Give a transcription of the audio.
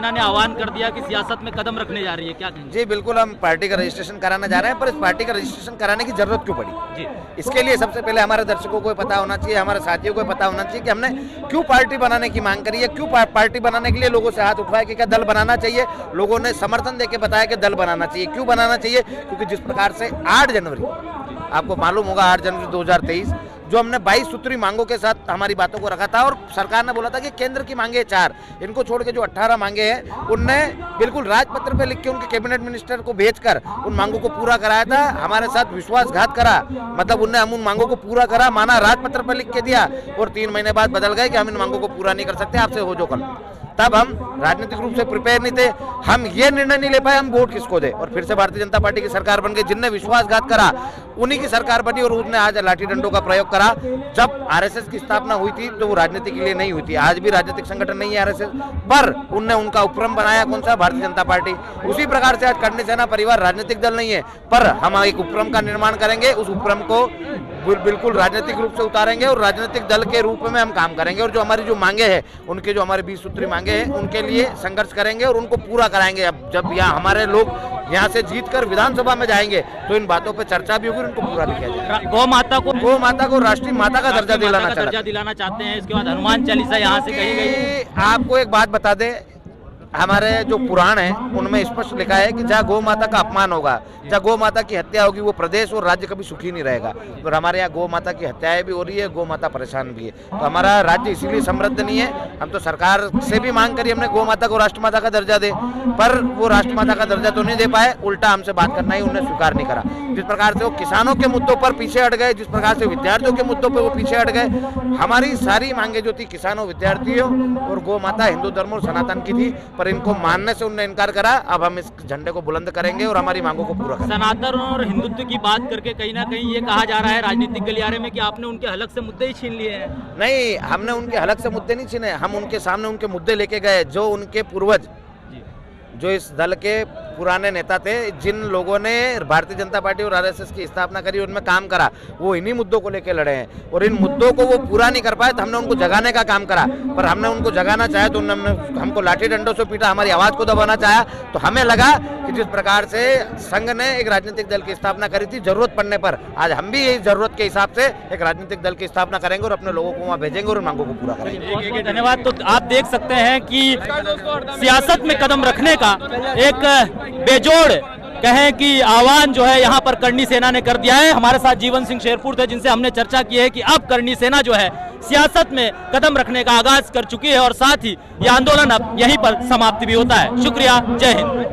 सेना ने आह्वान कर दिया कि सियासत में कदम रखने जा रही है, क्या कहेंगे? जी बिल्कुल, हम पार्टी का रजिस्ट्रेशन कराना जा रहे हैं, पर इस पार्टी का रजिस्ट्रेशन कराने की जरूरत क्यों पड़ी? जी, इसके लिए सबसे पहले हमारे दर्शकों को पता होना चाहिए, हमारे साथियों को पता होना चाहिए कि हमने क्यों पार्टी बनाने की मांग करी है, क्यों पार्टी बनाने के लिए लोगों से हाथ उठवाया कि क्या दल बनाना चाहिए। लोगों ने समर्थन देके बताया कि दल बनाना चाहिए। क्यों बनाना चाहिए? क्योंकि जिस प्रकार से 8 जनवरी, आपको मालूम होगा 8 जनवरी 2023 जो हमने 22 सूत्री मांगों के साथ हमारी बातों को रखा था और सरकार ने बोला था कि केंद्र की मांगे 4, इनको छोड़ के जो 18 मांगे हैं उनने बिल्कुल राजपत्र पे लिख के उनके कैबिनेट मिनिस्टर को भेजकर उन मांगों को पूरा कराया था। हमारे साथ विश्वासघात करा, मतलब उनने हम उन मांगों को पूरा करा, माना, राजपत्र पे लिख के दिया और 3 महीने बाद बदल गए कि हम इन मांगों को पूरा नहीं कर सकते, आपसे हो जो कल। तब हम राजनीतिक रूप से प्रिपेयर नहीं थे, हम ये निर्णय नहीं ले पाए हम वोट किसको दे, और फिर से भारतीय जनता पार्टी की सरकार बन गई। जिनने विश्वासघात करा उन्हीं की सरकार बनी और उसने आज लाठी डंडों का प्रयोग करा। जब आरएसएस की स्थापना हुई थी तो वो राजनीति के लिए नहीं हुई थी, आज भी राजनीतिक संगठन नहीं है आरएसएस, पर उनने उनका उपक्रम बनाया कौन सा? भारतीय जनता पार्टी। उसी प्रकार से आज करणी सेना परिवार राजनीतिक दल नहीं है, पर हम एक उपक्रम का निर्माण करेंगे, उस उपक्रम को बिल्कुल राजनीतिक रूप से उतारेंगे और राजनीतिक दल के रूप में हम काम करेंगे और जो हमारी जो मांगे हैं उनके जो हमारे 20 सूत्री मांगे हैं उनके लिए संघर्ष करेंगे और उनको पूरा कराएंगे। अब जब यहाँ हमारे लोग यहाँ से जीतकर विधानसभा में जाएंगे तो इन बातों पे चर्चा भी होगी, उनको पूरा भी किया जाएगा। गौ माता को राष्ट्रीय माता का दर्जा दिलाना चाहते हैं। इसके बाद हनुमान चालीसा यहाँ से कही गई। आपको एक बात बता दे, हमारे जो पुराण है उनमें स्पष्ट लिखा है कि जहाँ गौ माता का अपमान होगा, जहाँ गौ माता की हत्या होगी, वो प्रदेश और राज्य कभी सुखी नहीं रहेगा। तो हमारे यहाँ गौ माता की हत्याएं भी हो रही है, गौ माता परेशान भी है, तो हमारा राज्य इसीलिए समृद्ध नहीं है। हम तो सरकार से भी मांग करी हमने गौ माता को राष्ट्रमाता का दर्जा दे, पर वो राष्ट्रमाता का दर्जा तो नहीं दे पाए, उल्टा हमसे बात करना ही उन्हें स्वीकार नहीं करा। जिस प्रकार से वो किसानों के मुद्दों पर पीछे हट गए, जिस प्रकार से विद्यार्थियों के मुद्दों पर वो पीछे हट गए, हमारी सारी मांगे जो थी किसानों, विद्यार्थियों और गौ माता, हिंदू धर्म और सनातन की थी, पर इनको मानने से उन्होंने इनकार करा। अब हम इस झंडे को बुलंद करेंगे और हमारी मांगों को पूरा करेंगे। सनातन और हिंदुत्व की बात करके कहीं ना कहीं ये कहा जा रहा है राजनीतिक गलियारे में कि आपने उनके हलक से मुद्दे ही छीन लिए हैं। नहीं, हमने उनके हलक से मुद्दे नहीं छीने, हम उनके सामने उनके मुद्दे लेके गए। जो उनके पूर्वज, जो इस दल के पुराने नेता थे, जिन लोगों ने भारतीय जनता पार्टी और आरएसएस की स्थापना करी, उनमें काम करा, वो इन्हीं मुद्दों को लेकर लड़े हैं और इन मुद्दों को वो पूरा नहीं कर पाए तो हमने उनको जगाने का काम करा। पर हमने उनको जगाना चाहे तो उन्होंने हमको लाठी डंडों से पीटा, हमारी आवाज को दबाना चाहा। तो हमें लगा कि जिस प्रकार से संघ ने एक राजनीतिक दल की स्थापना करी थी, जरूरत पड़ने पर आज हम भी इस जरूरत के हिसाब से एक राजनीतिक दल की स्थापना करेंगे और अपने लोगों को वहाँ भेजेंगे और मांगों को पूरा करेंगे। धन्यवाद। तो आप देख सकते हैं कि सियासत में कदम रखने का एक बेजोड़ कहें कि आह्वान जो है यहाँ पर करणी सेना ने कर दिया है। हमारे साथ जीवन सिंह शेरपुर थे, जिनसे हमने चर्चा की है कि अब करणी सेना जो है सियासत में कदम रखने का आगाज कर चुकी है और साथ ही यह आंदोलन अब यहीं पर समाप्ति भी होता है। शुक्रिया, जय हिंद।